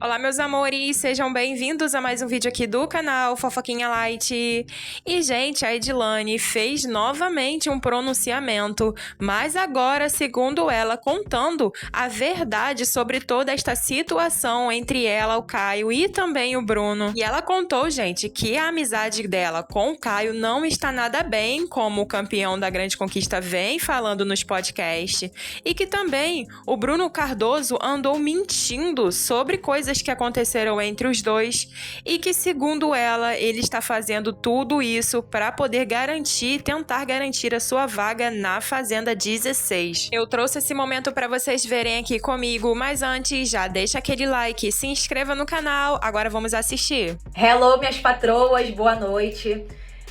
Olá, meus amores, sejam bem-vindos a mais um vídeo aqui do canal Fofoquinha Light. E, gente, a Edilane fez novamente um pronunciamento, mas agora, segundo ela, contando a verdade sobre toda esta situação entre ela, o Caio e também o Bruno. E ela contou, gente, que a amizade dela com o Caio não está nada bem, como o campeão da Grande Conquista vem falando nos podcasts, e que também o Bruno Cardoso andou mentindo sobre coisas que aconteceram entre os dois e que, segundo ela, ele está fazendo tudo isso para poder tentar garantir a sua vaga na Fazenda 16. Eu trouxe esse momento para vocês verem aqui comigo, mas antes, já deixa aquele like, se inscreva no canal, agora vamos assistir. Hello, minhas patroas, boa noite.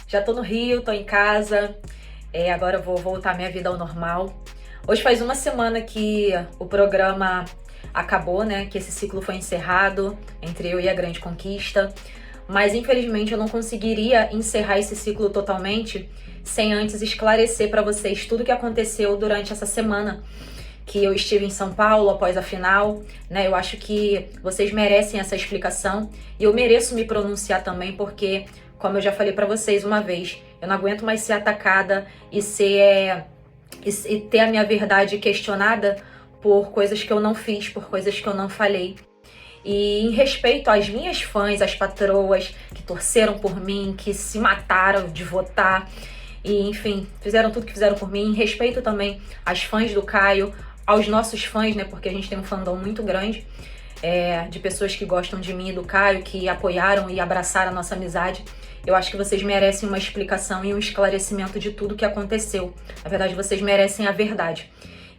Já tô no Rio, tô em casa, agora eu vou voltar minha vida ao normal. Hoje faz uma semana que o programa acabou, né? Que esse ciclo foi encerrado entre eu e a Grande Conquista. Mas infelizmente eu não conseguiria encerrar esse ciclo totalmente sem antes esclarecer para vocês tudo o que aconteceu durante essa semana que eu estive em São Paulo após a final, né? Eu acho que vocês merecem essa explicação e eu mereço me pronunciar também porque, como eu já falei para vocês uma vez, eu não aguento mais ser atacada e ter a minha verdade questionada por coisas que eu não fiz, por coisas que eu não falei. E em respeito às minhas fãs, às patroas que torceram por mim, que se mataram de votar e, enfim, fizeram tudo que fizeram por mim, em respeito também às fãs do Caio, aos nossos fãs, né, porque a gente tem um fandom muito grande de pessoas que gostam de mim e do Caio, que apoiaram e abraçaram a nossa amizade. Eu acho que vocês merecem uma explicação e um esclarecimento de tudo que aconteceu. Na verdade, vocês merecem a verdade.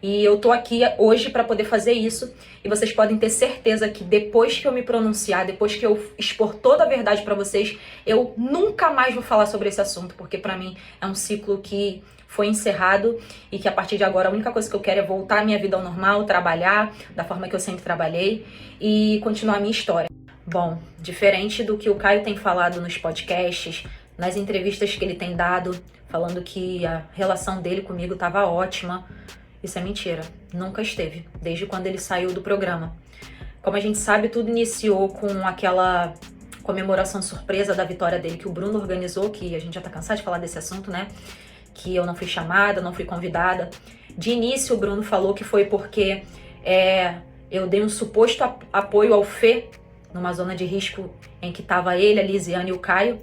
E eu tô aqui hoje para poder fazer isso. E vocês podem ter certeza que depois que eu me pronunciar, depois que eu expor toda a verdade para vocês, eu nunca mais vou falar sobre esse assunto, porque para mim é um ciclo que foi encerrado e que a partir de agora a única coisa que eu quero é voltar à minha vida ao normal, trabalhar da forma que eu sempre trabalhei e continuar a minha história. Bom, diferente do que o Caio tem falado nos podcasts, nas entrevistas que ele tem dado, falando que a relação dele comigo estava ótima, isso é mentira, nunca esteve, desde quando ele saiu do programa. Como a gente sabe, tudo iniciou com aquela comemoração surpresa da vitória dele que o Bruno organizou, que a gente já tá cansado de falar desse assunto, né? Que eu não fui chamada, não fui convidada. De início, o Bruno falou que foi porque eu dei um suposto apoio ao Fê, numa zona de risco em que tava ele, a Lisiane e o Caio.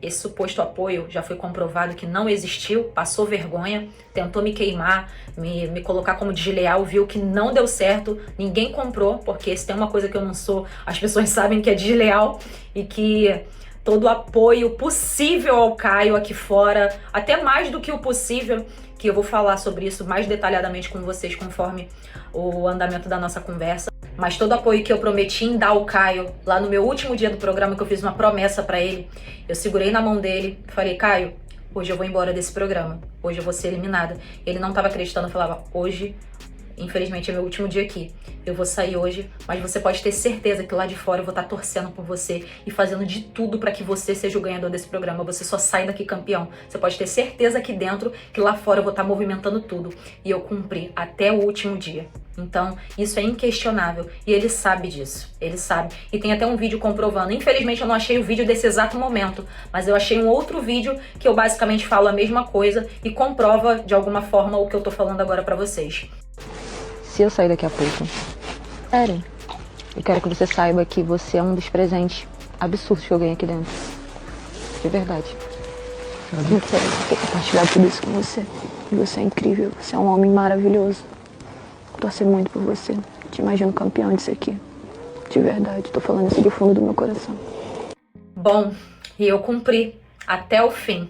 Esse suposto apoio já foi comprovado que não existiu, passou vergonha, tentou me queimar, me colocar como desleal, viu que não deu certo, ninguém comprou, porque se tem uma coisa que eu não sou, as pessoas sabem que é desleal e que todo o apoio possível ao Caio aqui fora, até mais do que o possível, que eu vou falar sobre isso mais detalhadamente com vocês conforme o andamento da nossa conversa. Mas todo o apoio que eu prometi em dar ao Caio, lá no meu último dia do programa, que eu fiz uma promessa pra ele, eu segurei na mão dele e falei, Caio, hoje eu vou embora desse programa, hoje eu vou ser eliminada. Ele não tava acreditando, eu falava, hoje, infelizmente é meu último dia aqui, eu vou sair hoje, mas você pode ter certeza que lá de fora eu vou estar torcendo por você e fazendo de tudo pra que você seja o ganhador desse programa, você só sai daqui campeão. Você pode ter certeza aqui dentro que lá fora eu vou estar movimentando tudo. E eu cumpri até o último dia. Então, isso é inquestionável. E ele sabe disso. Ele sabe. E tem até um vídeo comprovando. Infelizmente, eu não achei o vídeo desse exato momento. Mas eu achei um outro vídeo que eu basicamente falo a mesma coisa e comprova, de alguma forma, o que eu tô falando agora pra vocês. Se eu sair daqui a pouco, Eren, eu quero que você saiba que você é um dos presentes absurdos que eu ganhei aqui dentro. De verdade. Eu quero compartilhar tudo isso com você. E você é incrível. Você é um homem maravilhoso. Torcer muito por você. Te imagino campeão disso aqui. De verdade. Tô falando isso do fundo do meu coração. Bom, e eu cumpri até o fim.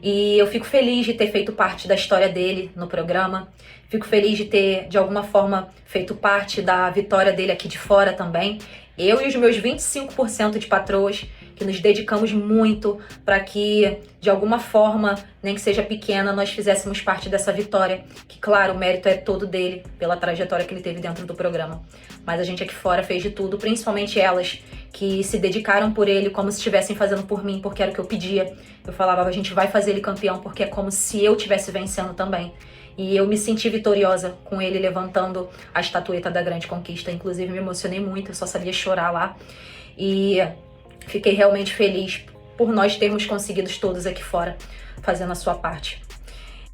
E eu fico feliz de ter feito parte da história dele no programa. Fico feliz de ter, de alguma forma, feito parte da vitória dele aqui de fora também. Eu e os meus 25% de patroas, que nos dedicamos muito para que, de alguma forma, nem que seja pequena, nós fizéssemos parte dessa vitória. Que, claro, o mérito é todo dele, pela trajetória que ele teve dentro do programa. Mas a gente aqui fora fez de tudo, principalmente elas, que se dedicaram por ele como se estivessem fazendo por mim, porque era o que eu pedia. Eu falava, a gente vai fazer ele campeão, porque é como se eu estivesse vencendo também. E eu me senti vitoriosa com ele levantando a estatueta da grande conquista. Inclusive me emocionei muito, eu só sabia chorar lá. E fiquei realmente feliz por nós termos conseguido todos aqui fora, fazendo a sua parte.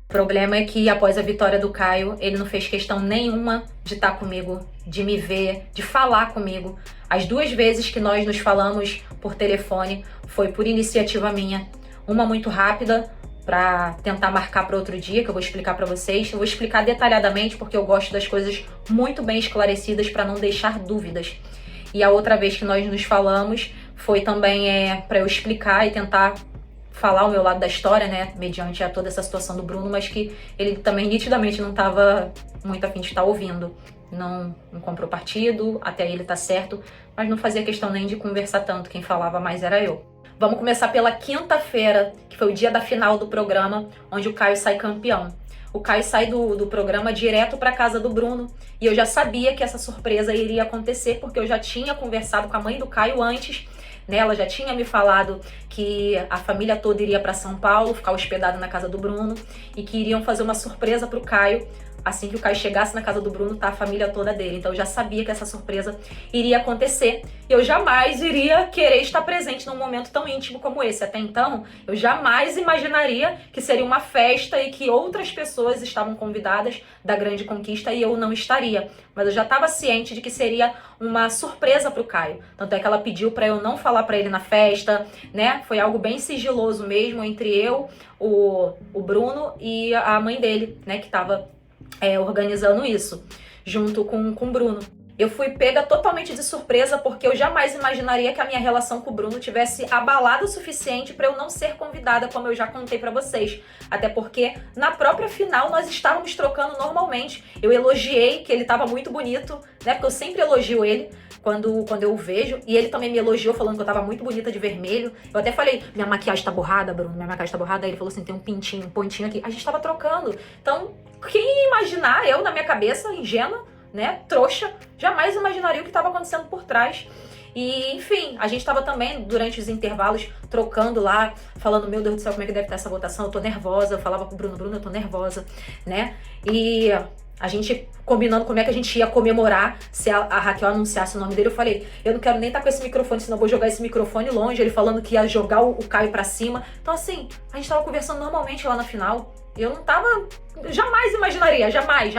O problema é que após a vitória do Caio, ele não fez questão nenhuma de estar comigo, de me ver, de falar comigo. As 2 vezes que nós nos falamos por telefone foi por iniciativa minha. Uma muito rápida, para tentar marcar para outro dia, que eu vou explicar para vocês. Eu vou explicar detalhadamente porque eu gosto das coisas muito bem esclarecidas para não deixar dúvidas. E a outra vez que nós nos falamos foi também para eu explicar e tentar falar o meu lado da história, né, mediante a toda essa situação do Bruno, mas que ele também nitidamente não estava muito a fim de estar ouvindo. Não comprou partido, até aí ele tá certo, mas não fazia questão nem de conversar tanto, quem falava mais era eu. Vamos começar pela quinta-feira, que foi o dia da final do programa, onde o Caio sai campeão. O Caio sai do programa direto para casa do Bruno, e eu já sabia que essa surpresa iria acontecer, porque eu já tinha conversado com a mãe do Caio antes, né? Ela já tinha me falado que a família toda iria para São Paulo, ficar hospedada na casa do Bruno, e que iriam fazer uma surpresa pro Caio. Assim que o Caio chegasse na casa do Bruno, tá a família toda dele. Então eu já sabia que essa surpresa iria acontecer. Eu jamais iria querer estar presente num momento tão íntimo como esse. Até então, eu jamais imaginaria que seria uma festa e que outras pessoas estavam convidadas da grande conquista e eu não estaria. Mas eu já estava ciente de que seria uma surpresa pro Caio. Tanto é que ela pediu para eu não falar para ele na festa, né? Foi algo bem sigiloso mesmo entre eu, o Bruno e a mãe dele, né? Que estava organizando isso, junto com o Bruno. Eu fui pega totalmente de surpresa porque eu jamais imaginaria que a minha relação com o Bruno tivesse abalado o suficiente para eu não ser convidada, como eu já contei para vocês. Até porque na própria final nós estávamos trocando normalmente. Eu elogiei que ele estava muito bonito, né? Porque eu sempre elogio ele quando eu o vejo. E ele também me elogiou falando que eu tava muito bonita de vermelho. Eu até falei, minha maquiagem tá borrada, Bruno, minha maquiagem tá borrada. Aí ele falou assim, tem um pintinho, um pontinho aqui. A gente tava trocando. Então, quem ia imaginar, eu na minha cabeça, ingênua, né, trouxa, jamais imaginaria o que tava acontecendo por trás. E, enfim, a gente tava também, durante os intervalos, trocando lá, falando, meu Deus do céu, como é que deve estar essa votação? Eu tô nervosa. Eu falava pro Bruno, eu tô nervosa, né? E a gente combinando como é que a gente ia comemorar se a Raquel anunciasse o nome dele. Eu falei, eu não quero nem estar com esse microfone, senão eu vou jogar esse microfone longe. Ele falando que ia jogar o Caio pra cima. Então, assim, a gente tava conversando normalmente lá na final. Eu não tava... Jamais imaginaria, jamais.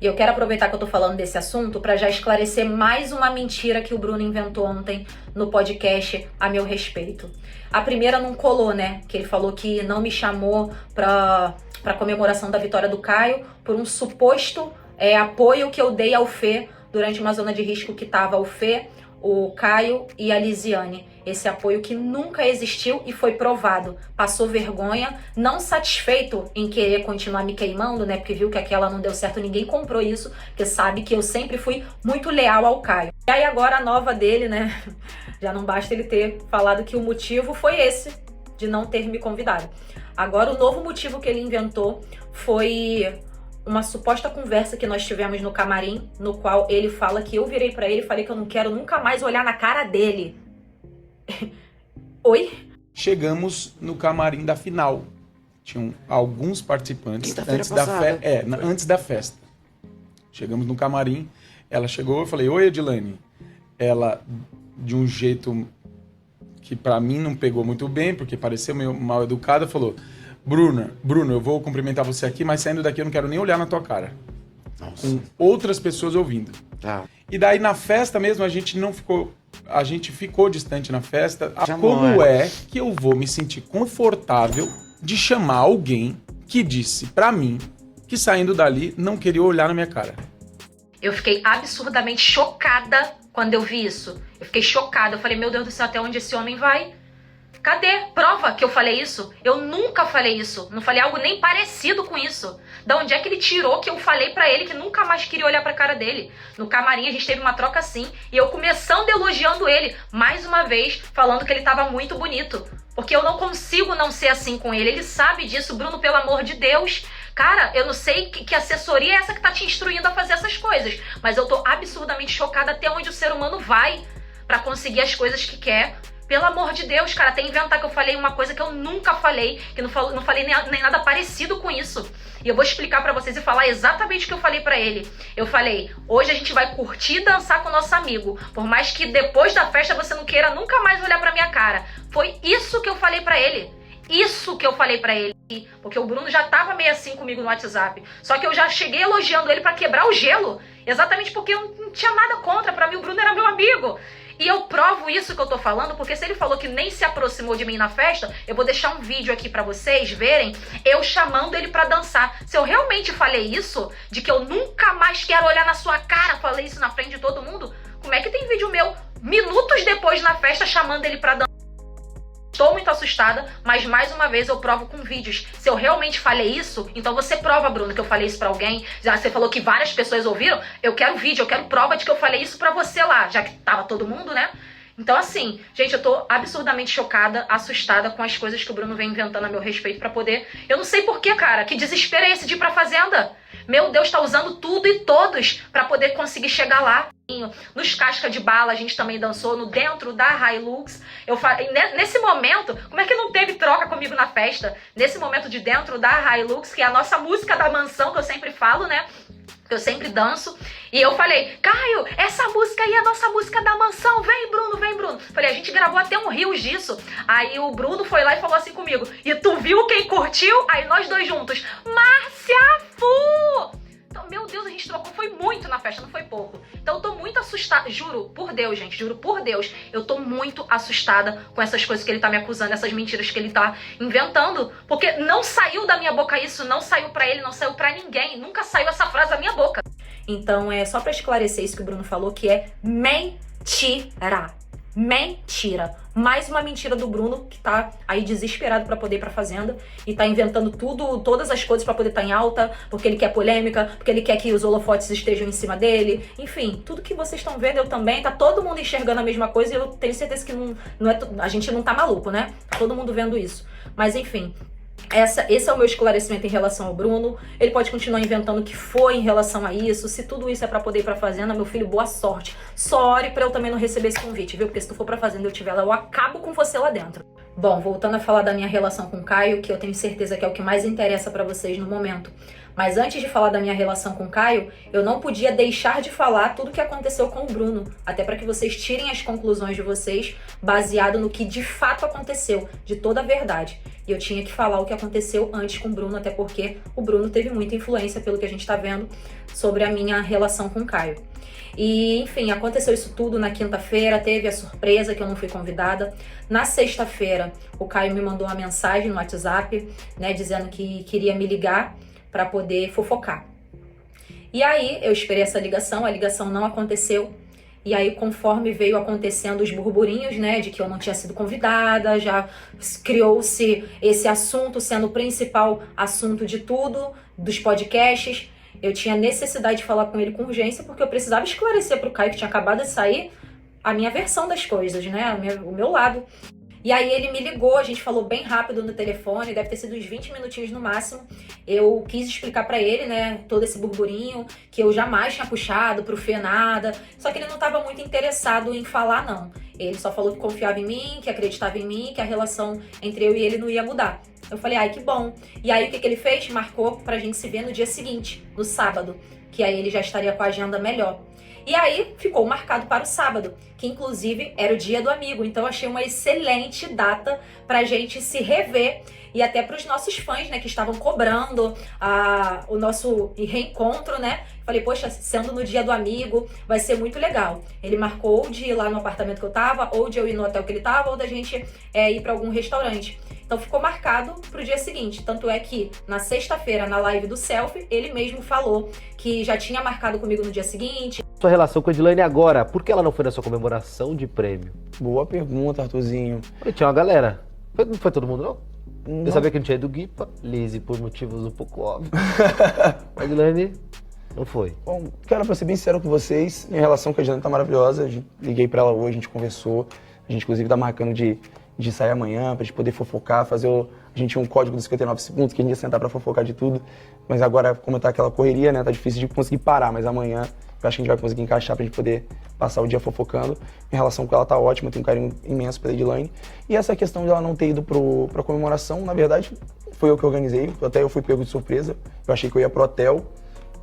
E eu quero aproveitar que eu tô falando desse assunto pra já esclarecer mais uma mentira que o Bruno inventou ontem no podcast a meu respeito. A primeira não colou, né? Que ele falou que não me chamou pra comemoração da vitória do Caio por um suposto apoio que eu dei ao Fê durante uma zona de risco que tava o Fê, o Caio e a Lisiane. Esse apoio que nunca existiu e foi provado. Passou vergonha, não satisfeito em querer continuar me queimando, né? Porque viu que aquela não deu certo, ninguém comprou isso, porque sabe que eu sempre fui muito leal ao Caio. E aí agora a nova dele, né? Já não basta ele ter falado que o motivo foi esse, de não ter me convidado. Agora o novo motivo que ele inventou foi uma suposta conversa que nós tivemos no camarim, no qual ele fala que eu virei pra ele e falei que eu não quero nunca mais olhar na cara dele. Oi? Chegamos no camarim da final. Tinham alguns participantes antes da festa. Chegamos no camarim, ela chegou, eu falei, oi Edilane. Ela, de um jeito que pra mim não pegou muito bem, porque pareceu meio mal educada, falou, Bruno, eu vou cumprimentar você aqui, mas saindo daqui eu não quero nem olhar na tua cara. Nossa. Com outras pessoas ouvindo. Tá. E daí na festa mesmo a gente ficou distante na festa. Como é que eu vou me sentir confortável de chamar alguém que disse pra mim que saindo dali não queria olhar na minha cara? Eu fiquei absurdamente chocada quando eu vi isso. Eu fiquei chocada. Eu falei, meu Deus do céu, até onde esse homem vai? Cadê? Prova que eu falei isso? Eu nunca falei isso. Não falei algo nem parecido com isso. Da onde é que ele tirou que eu falei pra ele que nunca mais queria olhar pra cara dele? No camarim a gente teve uma troca assim. E eu começando elogiando ele. Mais uma vez, falando que ele tava muito bonito. Porque eu não consigo não ser assim com ele. Ele sabe disso. Bruno, pelo amor de Deus. Cara, eu não sei que assessoria é essa que tá te instruindo a fazer essas coisas. Mas eu tô absurdamente chocada até onde o ser humano vai pra conseguir as coisas que quer. Pelo amor de Deus, cara, até inventar que eu falei uma coisa que eu nunca falei, que não falei nem nada parecido com isso. E eu vou explicar pra vocês e falar exatamente o que eu falei pra ele. Eu falei, hoje a gente vai curtir e dançar com o nosso amigo, por mais que depois da festa você não queira nunca mais olhar pra minha cara. Foi isso que eu falei pra ele. Isso que eu falei pra ele. Porque o Bruno já tava meio assim comigo no WhatsApp. Só que eu já cheguei elogiando ele pra quebrar o gelo. Exatamente porque eu não tinha nada contra. Pra mim o Bruno era meu amigo. E eu provo isso que eu tô falando, porque se ele falou que nem se aproximou de mim na festa, eu vou deixar um vídeo aqui pra vocês verem eu chamando ele pra dançar. Se eu realmente falei isso, de que eu nunca mais quero olhar na sua cara, falei isso na frente de todo mundo, como é que tem vídeo meu minutos depois na festa chamando ele pra dançar? Estou muito assustada, mas mais uma vez eu provo com vídeos. Se eu realmente falei isso, então você prova, Bruno, que eu falei isso pra alguém. Já você falou que várias pessoas ouviram. Eu quero vídeo, eu quero prova de que eu falei isso pra você lá, já que tava todo mundo, né? Então assim, gente, eu tô absurdamente chocada, assustada com as coisas que o Bruno vem inventando a meu respeito pra poder... Eu não sei porquê, cara, que desespero é esse de ir pra fazenda? Meu Deus, tá usando tudo e todos pra poder conseguir chegar lá. Nos Casca de Bala a gente também dançou, no dentro da Hilux. Nesse momento, como é que não teve troca comigo na festa? Nesse momento de dentro da Hilux, que é a nossa música da mansão, que eu sempre falo, né? Que eu sempre danço. E eu falei, Caio, essa música aí é a nossa música da mansão. Vem, Bruno, vem, Bruno. Falei, a gente gravou até um rios disso. Aí o Bruno foi lá e falou assim comigo, e tu viu quem curtiu? Aí nós dois juntos, Márcia Fu! Então, meu Deus, a gente trocou, foi muito na festa, não foi pouco. Então eu tô muito assustada, juro por Deus, gente, juro por Deus, eu tô muito assustada com essas coisas que ele tá me acusando, essas mentiras que ele tá inventando, porque não saiu da minha boca isso, não saiu pra ele, não saiu pra ninguém, nunca saiu essa frase da minha boca. Então é só pra esclarecer isso que o Bruno falou, que é mentira. Mentira. Mais uma mentira do Bruno, que tá aí desesperado pra poder ir pra fazenda e tá inventando tudo, todas as coisas pra poder estar em alta, porque ele quer polêmica, porque ele quer que os holofotes estejam em cima dele. Enfim, tudo que vocês estão vendo, eu também, tá todo mundo enxergando a mesma coisa e eu tenho certeza que não é, a gente não tá maluco, né? Tá todo mundo vendo isso. Mas enfim, esse é o meu esclarecimento em relação ao Bruno. Ele pode continuar inventando o que foi em relação a isso. Se tudo isso é pra poder ir pra fazenda, meu filho, boa sorte. Só ore pra eu também não receber esse convite, viu? Porque se tu for pra fazenda e eu tiver lá, eu acabo com você lá dentro. Bom, voltando a falar da minha relação com o Caio, que eu tenho certeza que é o que mais interessa pra vocês no momento. Mas antes de falar da minha relação com o Caio, eu não podia deixar de falar tudo o que aconteceu com o Bruno. Até para que vocês tirem as conclusões de vocês baseado no que de fato aconteceu, de toda a verdade. E eu tinha que falar o que aconteceu antes com o Bruno, até porque o Bruno teve muita influência, pelo que a gente tá vendo, sobre a minha relação com o Caio. E, enfim, aconteceu isso tudo na quinta-feira, teve a surpresa que eu não fui convidada. Na sexta-feira, o Caio me mandou uma mensagem no WhatsApp, né, dizendo que queria me ligar para poder fofocar. E aí, eu esperei essa ligação, a ligação não aconteceu. E aí, conforme veio acontecendo os burburinhos, né, de que eu não tinha sido convidada, já criou-se esse assunto sendo o principal assunto de tudo, dos podcasts. Eu tinha necessidade de falar com ele com urgência, porque eu precisava esclarecer pro Caio, que tinha acabado de sair, a minha versão das coisas, né, o meu lado. E aí ele me ligou, a gente falou bem rápido no telefone, deve ter sido uns 20 minutinhos no máximo. Eu quis explicar pra ele, né, todo esse burburinho, que eu jamais tinha puxado pro Fê nada. Só que ele não tava muito interessado em falar, não. Ele só falou que confiava em mim, que acreditava em mim, que a relação entre eu e ele não ia mudar. Eu falei, ai, que bom. E aí o que ele fez? Marcou pra gente se ver no dia seguinte, no sábado, que aí ele já estaria com a agenda melhor. E aí ficou marcado para o sábado, que inclusive era o dia do amigo. Então eu achei uma excelente data pra gente se rever. E até para os nossos fãs, né, que estavam cobrando o nosso reencontro, né? Falei, poxa, sendo no dia do amigo, vai ser muito legal. Ele marcou de ir lá no apartamento que eu tava, ou de eu ir no hotel que ele tava, ou da gente ir para algum restaurante. Então ficou marcado pro dia seguinte. Tanto é que na sexta-feira, na live do Selfie, ele mesmo falou que já tinha marcado comigo no dia seguinte. Sua relação com a Edilane agora, por que ela não foi na sua comemoração de prêmio? Boa pergunta, Arthurzinho. Tinha uma galera. Não foi todo mundo, não? Não. Eu sabia que não tinha ido Guipa, Lizzy, por motivos um pouco óbvios. A Edilane não foi. Bom, cara, pra ser bem sincero com vocês, minha relação com a Edilane tá maravilhosa. Liguei pra ela hoje, a gente conversou. A gente, inclusive, tá marcando de sair amanhã pra gente poder fofocar, fazer A gente tinha um código dos 59 segundos que a gente ia sentar pra fofocar de tudo. Mas agora, como tá aquela correria, né, tá difícil de conseguir parar. Mas amanhã Eu acho que a gente vai conseguir encaixar pra gente poder passar o dia fofocando. Minha relação com ela tá ótima, eu tenho um carinho imenso pela Edilane. E essa questão de ela não ter ido pra comemoração, na verdade, foi eu que organizei. Até eu fui pego de surpresa. Eu achei que eu ia pro hotel.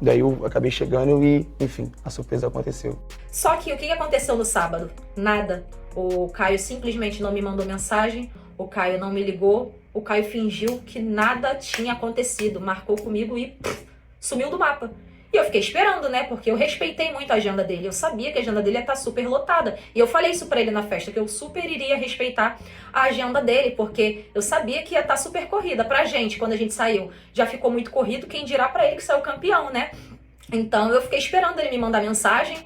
Daí eu acabei chegando e, enfim, a surpresa aconteceu. Só que o que aconteceu no sábado? Nada. O Caio simplesmente não me mandou mensagem, o Caio não me ligou, o Caio fingiu que nada tinha acontecido, marcou comigo e sumiu do mapa. E eu fiquei esperando, né? Porque eu respeitei muito a agenda dele. Eu sabia que a agenda dele ia estar super lotada. E eu falei isso pra ele na festa, que eu super iria respeitar a agenda dele, porque eu sabia que ia estar super corrida. Pra gente, quando a gente saiu, já ficou muito corrido, quem dirá pra ele que saiu campeão, né? Então eu fiquei esperando ele me mandar mensagem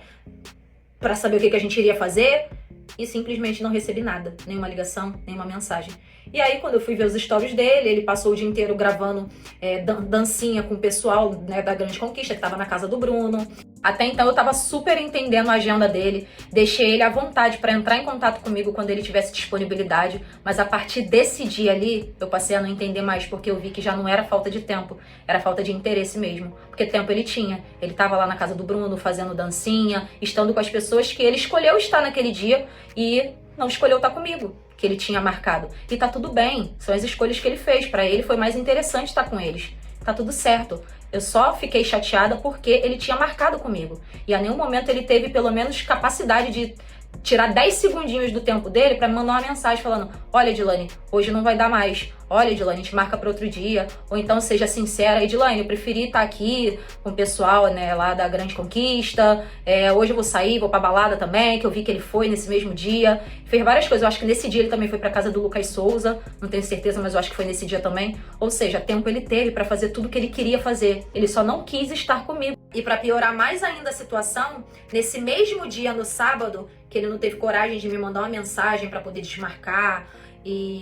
pra saber o que a gente iria fazer. E simplesmente não recebi nada, nenhuma ligação, nenhuma mensagem. E aí, quando eu fui ver os stories dele, ele passou o dia inteiro gravando dancinha com o pessoal, né, da Grande Conquista, que tava na casa do Bruno. Até então, eu tava super entendendo a agenda dele, deixei ele à vontade pra entrar em contato comigo quando ele tivesse disponibilidade, mas a partir desse dia ali, eu passei a não entender mais, porque eu vi que já não era falta de tempo, era falta de interesse mesmo. Porque tempo ele tinha, ele tava lá na casa do Bruno, fazendo dancinha, estando com as pessoas que ele escolheu estar naquele dia e não escolheu estar comigo, que ele tinha marcado. E tá tudo bem, são as escolhas que ele fez. Pra ele foi mais interessante estar com eles. Tá tudo certo. Eu só fiquei chateada porque ele tinha marcado comigo. E a nenhum momento ele teve pelo menos capacidade de tirar 10 segundinhos do tempo dele pra me mandar uma mensagem falando: olha, Edilane, hoje não vai dar mais. Olha, Edilane, a gente marca para outro dia. Ou então seja sincera: Edilane, eu preferi estar aqui com o pessoal, né, lá da Grande Conquista. Hoje eu vou sair, vou pra balada também, que eu vi que ele foi nesse mesmo dia. Fez várias coisas. Eu acho que nesse dia ele também foi pra casa do Lucas Souza. Não tenho certeza, mas eu acho que foi nesse dia também. Ou seja, tempo ele teve pra fazer tudo que ele queria fazer. Ele só não quis estar comigo. E pra piorar mais ainda a situação, nesse mesmo dia, no sábado, que ele não teve coragem de me mandar uma mensagem pra poder desmarcar,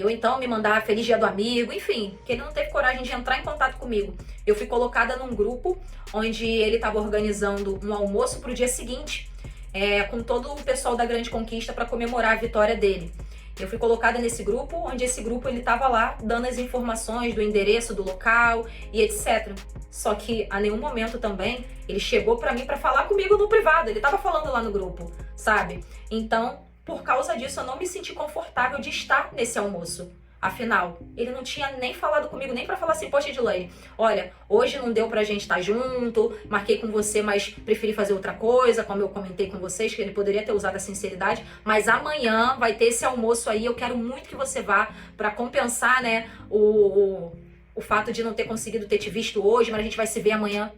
ou então me mandar feliz dia do amigo, enfim, que ele não teve coragem de entrar em contato comigo. Eu fui colocada num grupo onde ele estava organizando um almoço pro dia seguinte, com todo o pessoal da Grande Conquista para comemorar a vitória dele. Eu fui colocada nesse grupo, onde esse grupo ele estava lá dando as informações do endereço do local e etc. Só que a nenhum momento também ele chegou para mim para falar comigo no privado. Ele estava falando lá no grupo, sabe? Então, por causa disso, eu não me senti confortável de estar nesse almoço. Afinal, ele não tinha nem falado comigo, nem pra falar assim: poxa, Edilane, olha, hoje não deu pra gente estar junto, marquei com você, mas preferi fazer outra coisa, como eu comentei com vocês, que ele poderia ter usado a sinceridade, mas amanhã vai ter esse almoço aí, eu quero muito que você vá pra compensar, né, o fato de não ter conseguido ter te visto hoje, mas a gente vai se ver amanhã.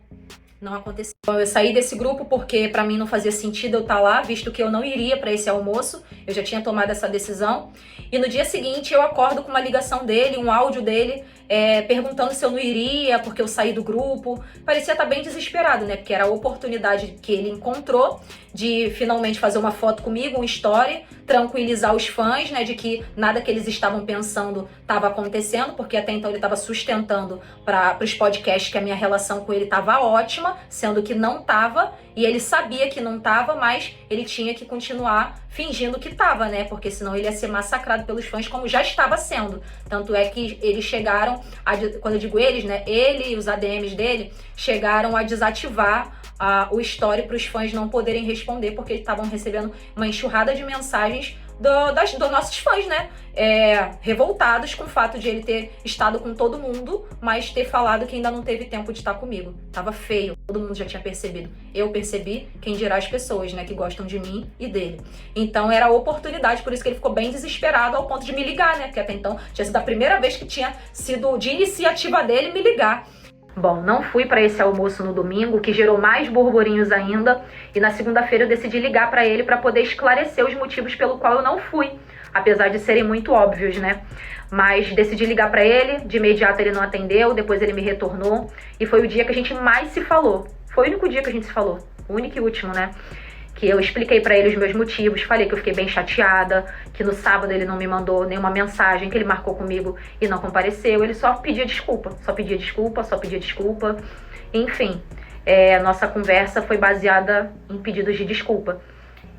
Não aconteceu. Eu saí desse grupo porque pra mim não fazia sentido eu estar lá, visto que eu não iria pra esse almoço. Eu já tinha tomado essa decisão. E no dia seguinte eu acordo com uma ligação dele, um áudio dele, perguntando se eu não iria, porque eu saí do grupo. Parecia estar bem desesperado, né? Porque era a oportunidade que ele encontrou de finalmente fazer uma foto comigo, um story, tranquilizar os fãs, né? De que nada que eles estavam pensando estava acontecendo, porque até então ele estava sustentando para os podcasts que a minha relação com ele estava ótima, sendo que não estava, e ele sabia que não estava, mas ele tinha que continuar fingindo que estava, né? Porque senão ele ia ser massacrado pelos fãs, como já estava sendo. Tanto é que eles chegaram, quando eu digo eles, né? Ele e os ADMs dele chegaram a desativar o story para os fãs não poderem responder, porque eles estavam recebendo uma enxurrada de mensagens dos nossos fãs, né? Revoltados com o fato de ele ter estado com todo mundo, mas ter falado que ainda não teve tempo de estar comigo. Tava feio, todo mundo já tinha percebido. Eu percebi, quem dirá as pessoas, né, que gostam de mim e dele. Então era a oportunidade, por isso que ele ficou bem desesperado ao ponto de me ligar, né? Porque até então tinha sido a primeira vez que tinha sido de iniciativa dele me ligar. Bom, não fui para esse almoço no domingo, que gerou mais burburinhos ainda, e na segunda-feira eu decidi ligar para ele para poder esclarecer os motivos pelo qual eu não fui, apesar de serem muito óbvios, né? Mas decidi ligar para ele, de imediato ele não atendeu, depois ele me retornou, e foi o dia que a gente mais se falou. Foi o único dia que a gente se falou, o único e último, né? Que eu expliquei pra ele os meus motivos, falei que eu fiquei bem chateada, que no sábado ele não me mandou nenhuma mensagem, que ele marcou comigo e não compareceu. Ele só pedia desculpa, só pedia desculpa, só pedia desculpa. Enfim, a nossa conversa foi baseada em pedidos de desculpa.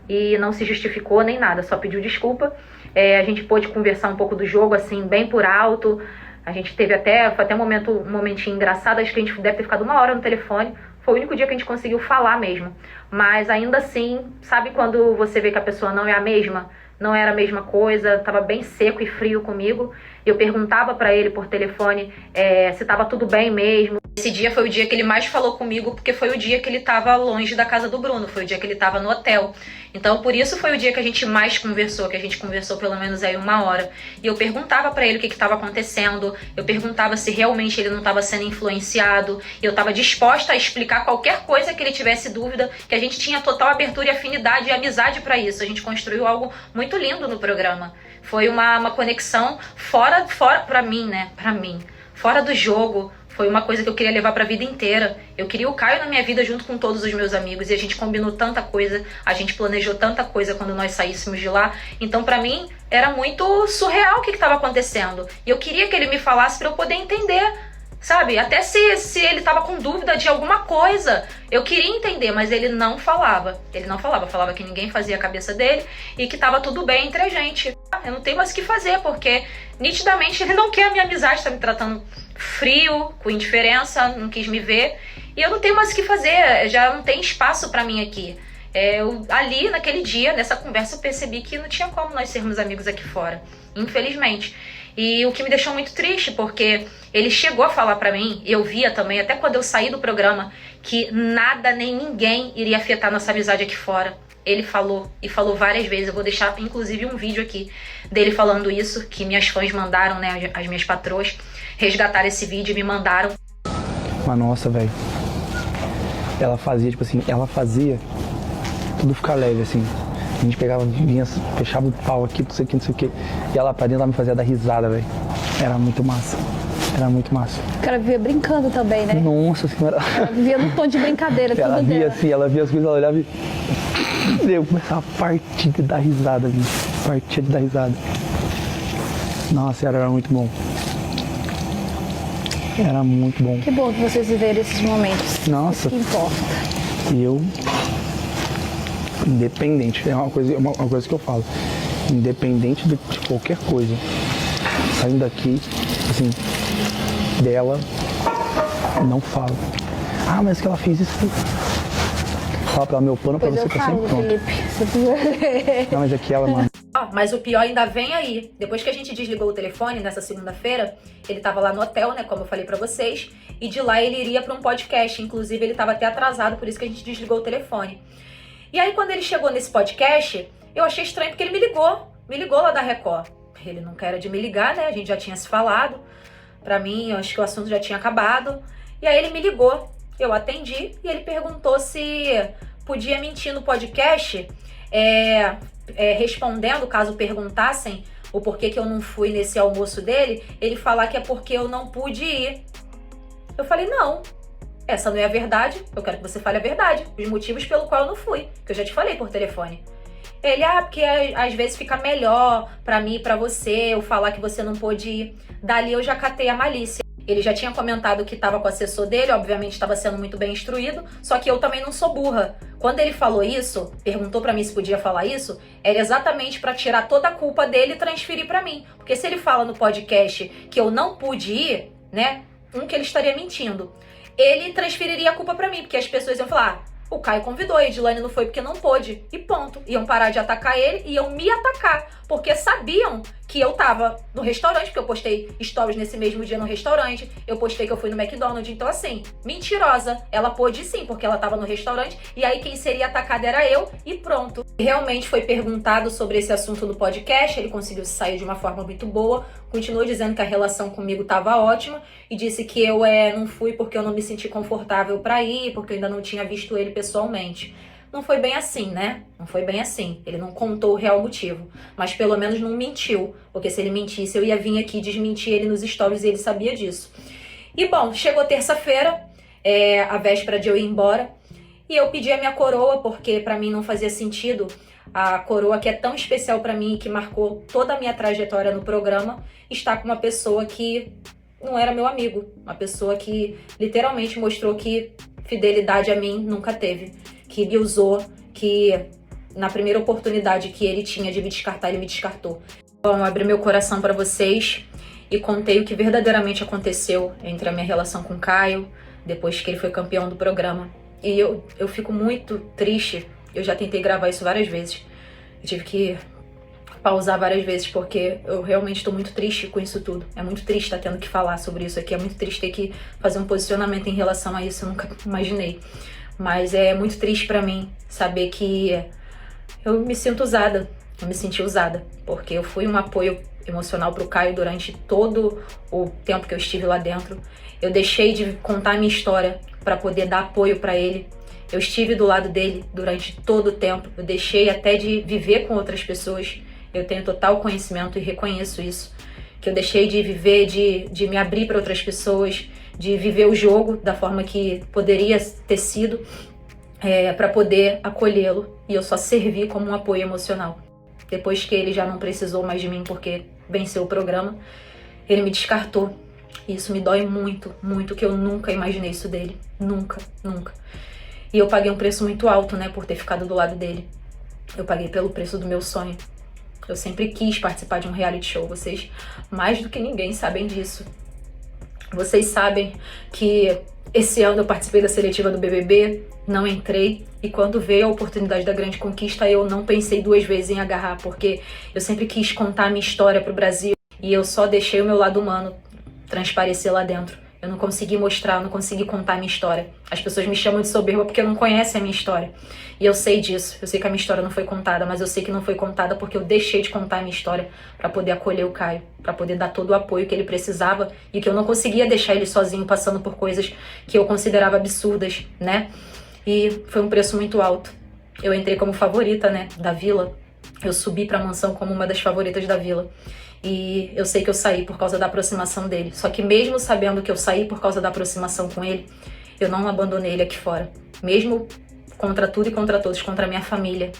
E não se justificou nem nada, só pediu desculpa. A gente pôde conversar um pouco do jogo, assim, bem por alto. A gente teve foi até um momentinho engraçado, acho que a gente deve ter ficado 1 hora no telefone, Foi o único dia que a gente conseguiu falar mesmo. Mas ainda assim, sabe quando você vê que a pessoa não é a mesma? Não era a mesma coisa, tava bem seco e frio comigo. Eu perguntava pra ele por telefone se tava tudo bem mesmo. Esse dia foi o dia que ele mais falou comigo, porque foi o dia que ele tava longe da casa do Bruno, foi o dia que ele tava no hotel. Então, por isso foi o dia que a gente mais conversou, que a gente conversou pelo menos aí 1 hora. E eu perguntava pra ele o que tava acontecendo, eu perguntava se realmente ele não tava sendo influenciado, eu tava disposta a explicar qualquer coisa que ele tivesse dúvida, que a gente tinha total abertura e afinidade e amizade pra isso. A gente construiu algo muito lindo no programa. Foi uma conexão fora pra mim, né? Pra mim. Fora do jogo. Foi uma coisa que eu queria levar pra vida inteira. Eu queria o Caio na minha vida junto com todos os meus amigos. E a gente combinou tanta coisa, a gente planejou tanta coisa quando nós saíssemos de lá. Então, pra mim, era muito surreal o que estava acontecendo. E eu queria que ele me falasse pra eu poder entender, sabe? Até se ele tava com dúvida de alguma coisa. Eu queria entender, mas ele não falava. Ele não falava. Falava que ninguém fazia a cabeça dele e que tava tudo bem entre a gente. Eu não tenho mais o que fazer, porque nitidamente ele não quer a minha amizade, tá me tratando frio, com indiferença, não quis me ver. E eu não tenho mais o que fazer, já não tem espaço pra mim aqui. Ali, naquele dia, nessa conversa, eu percebi que não tinha como nós sermos amigos aqui fora, infelizmente. E o que me deixou muito triste, porque ele chegou a falar pra mim, eu via também, até quando eu saí do programa, que nada nem ninguém iria afetar nossa amizade aqui fora. Ele falou, e falou várias vezes, eu vou deixar inclusive um vídeo aqui dele falando isso, que minhas fãs mandaram, né, as minhas patroas, resgataram esse vídeo e me mandaram. Mas nossa, velho, ela fazia, tipo assim, tudo ficar leve, assim. A gente pegava, vinha, fechava o pau aqui, não sei o que. E ela pra dentro, ela me fazia dar risada, velho. Era muito massa. Era muito massa. O cara vivia brincando também, né? Nossa senhora. Ela vivia no tom de brincadeira, tudo ela via dela. assim, ela via as coisas, ela olhava e... Eu começava a partir de dar risada, bicho. Partir de dar risada. Nossa, era muito bom. Era muito bom. Que bom que vocês viveram esses momentos. Nossa. Isso que importa. E eu... Independente, é uma coisa que eu falo. Independente de qualquer coisa. Saindo daqui, assim, dela, não falo. Ah, mas que ela fez isso. Fala pra ela, meu pano pra Pois você eu tá sempre falo, pronto. Felipe. Não, mas aqui ela, mano. Mas o pior ainda vem aí. Depois que a gente desligou o telefone, nessa segunda-feira, ele tava lá no hotel, né, como eu falei pra vocês, e de lá ele iria pra um podcast. Inclusive, ele tava até atrasado, por isso que a gente desligou o telefone. E aí, quando ele chegou nesse podcast, eu achei estranho porque ele me ligou lá da Record. Ele não quer de me ligar, né, a gente já tinha se falado. Pra mim, eu acho que o assunto já tinha acabado. E aí ele me ligou, eu atendi, e ele perguntou se podia mentir no podcast, respondendo, caso perguntassem o porquê que eu não fui nesse almoço dele, ele falar que é porque eu não pude ir. Eu falei, não, essa não é a verdade, eu quero que você fale a verdade, os motivos pelo qual eu não fui, que eu já te falei por telefone. Ele, porque às vezes fica melhor pra mim e pra você eu falar que você não pôde ir. Dali eu já catei a malícia. Ele já tinha comentado que estava com o assessor dele, obviamente estava sendo muito bem instruído, só que eu também não sou burra. Quando ele falou isso, perguntou pra mim se podia falar isso, era exatamente pra tirar toda a culpa dele e transferir pra mim. Porque se ele fala no podcast que eu não pude ir, né, que ele estaria mentindo. Ele transferiria a culpa pra mim, porque as pessoas iam falar, o Caio convidou, a Edilane não foi porque não pôde. E ponto. Iam parar de atacar ele e iam me atacar. Porque sabiam que eu tava no restaurante, porque eu postei stories nesse mesmo dia no restaurante. Eu postei que eu fui no McDonald's. Então, assim, mentirosa. Ela pôde sim, porque ela tava no restaurante. E aí quem seria atacada era eu e pronto. Realmente foi perguntado sobre esse assunto no podcast. Ele conseguiu sair de uma forma muito boa. Continuou dizendo que a relação comigo tava ótima. E disse que eu não fui porque eu não me senti confortável pra ir, porque eu ainda não tinha visto ele pessoalmente. Não foi bem assim, né? Não foi bem assim. Ele não contou o real motivo. Mas pelo menos não mentiu. Porque se ele mentisse, eu ia vir aqui desmentir ele nos stories e ele sabia disso. E bom, chegou terça-feira, a véspera de eu ir embora. E eu pedi a minha coroa, porque pra mim não fazia sentido. A coroa que é tão especial pra mim, que marcou toda a minha trajetória no programa, estar com uma pessoa que não era meu amigo. Uma pessoa que literalmente mostrou que fidelidade a mim nunca teve. Que me usou, que na primeira oportunidade que ele tinha de me descartar, ele me descartou. Bom, eu abri meu coração pra vocês e contei o que verdadeiramente aconteceu entre a minha relação com o Caio, depois que ele foi campeão do programa. E eu fico muito triste, eu já tentei gravar isso várias vezes, eu tive que pausar várias vezes, porque eu realmente estou muito triste com isso tudo. É muito triste estar tendo que falar sobre isso aqui, é muito triste ter que fazer um posicionamento em relação a isso, eu nunca imaginei. Mas é muito triste pra mim saber que eu me sinto usada, eu me senti usada, porque eu fui um apoio emocional pro Caio durante todo o tempo que eu estive lá dentro. Eu deixei de contar a minha história para poder dar apoio para ele. Eu estive do lado dele durante todo o tempo. Eu deixei até de viver com outras pessoas. Eu tenho total conhecimento e reconheço isso. Que eu deixei de viver, de me abrir para outras pessoas, de viver o jogo da forma que poderia ter sido, para poder acolhê-lo. E eu só servi como um apoio emocional. Depois que ele já não precisou mais de mim porque venceu o programa, ele me descartou. E isso me dói muito, muito, que eu nunca imaginei isso dele. Nunca, nunca. E eu paguei um preço muito alto, né, por ter ficado do lado dele. Eu paguei pelo preço do meu sonho. Eu sempre quis participar de um reality show. Vocês, mais do que ninguém, sabem disso. Vocês sabem que esse ano eu participei da seletiva do BBB, não entrei. E quando veio a oportunidade da Grande Conquista, eu não pensei duas vezes em agarrar, porque eu sempre quis contar a minha história pro Brasil. E eu só deixei o meu lado humano transparecer lá dentro. Eu não consegui mostrar, eu não consegui contar a minha história. As pessoas me chamam de soberba porque não conhecem a minha história. E eu sei disso. Eu sei que a minha história não foi contada, mas eu sei que não foi contada porque eu deixei de contar a minha história para poder acolher o Caio, para poder dar todo o apoio que ele precisava e que eu não conseguia deixar ele sozinho passando por coisas que eu considerava absurdas, né? E foi um preço muito alto. Eu entrei como favorita, né, da Vila. Eu subi para a mansão como uma das favoritas da Vila. E eu sei que eu saí por causa da aproximação dele. Só que mesmo sabendo que eu saí por causa da aproximação com ele, eu não abandonei ele aqui fora. Mesmo contra tudo e contra todos, contra a minha família.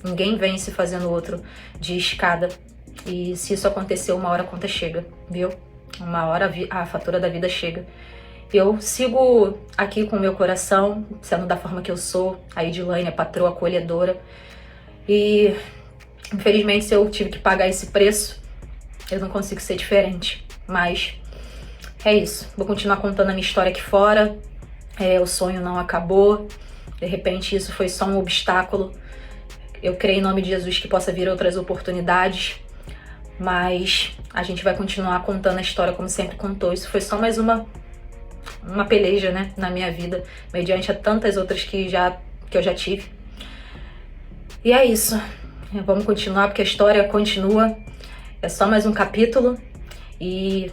Ninguém vence fazendo outro de escada. E se isso acontecer, uma hora a conta chega, viu? Uma hora a fatura da vida chega. Eu sigo aqui com o meu coração, sendo da forma que eu sou. A Edilane, a patroa acolhedora. E infelizmente, se eu tive que pagar esse preço, eu não consigo ser diferente, mas é isso. Vou continuar contando a minha história aqui fora. O sonho não acabou. De repente isso foi só um obstáculo. Eu creio em nome de Jesus que possa vir outras oportunidades. Mas a gente vai continuar contando a história como sempre contou. Isso foi só mais uma peleja, né, na minha vida, mediante a tantas outras que eu já tive. E é isso. Vamos continuar porque a história continua. É só mais um capítulo e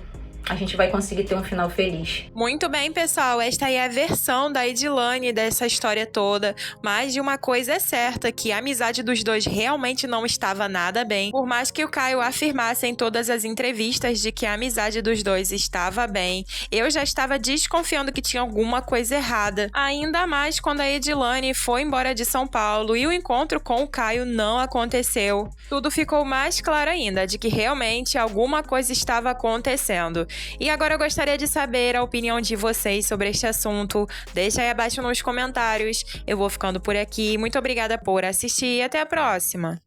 a gente vai conseguir ter um final feliz. Muito bem, pessoal. Esta aí é a versão da Edilane dessa história toda. Mas de uma coisa é certa, que a amizade dos dois realmente não estava nada bem. Por mais que o Caio afirmasse em todas as entrevistas de que a amizade dos dois estava bem, eu já estava desconfiando que tinha alguma coisa errada. Ainda mais quando a Edilane foi embora de São Paulo e o encontro com o Caio não aconteceu. Tudo ficou mais claro ainda, de que realmente alguma coisa estava acontecendo. E agora eu gostaria de saber a opinião de vocês sobre este assunto. Deixa aí abaixo nos comentários. Eu vou ficando por aqui. Muito obrigada por assistir e até a próxima.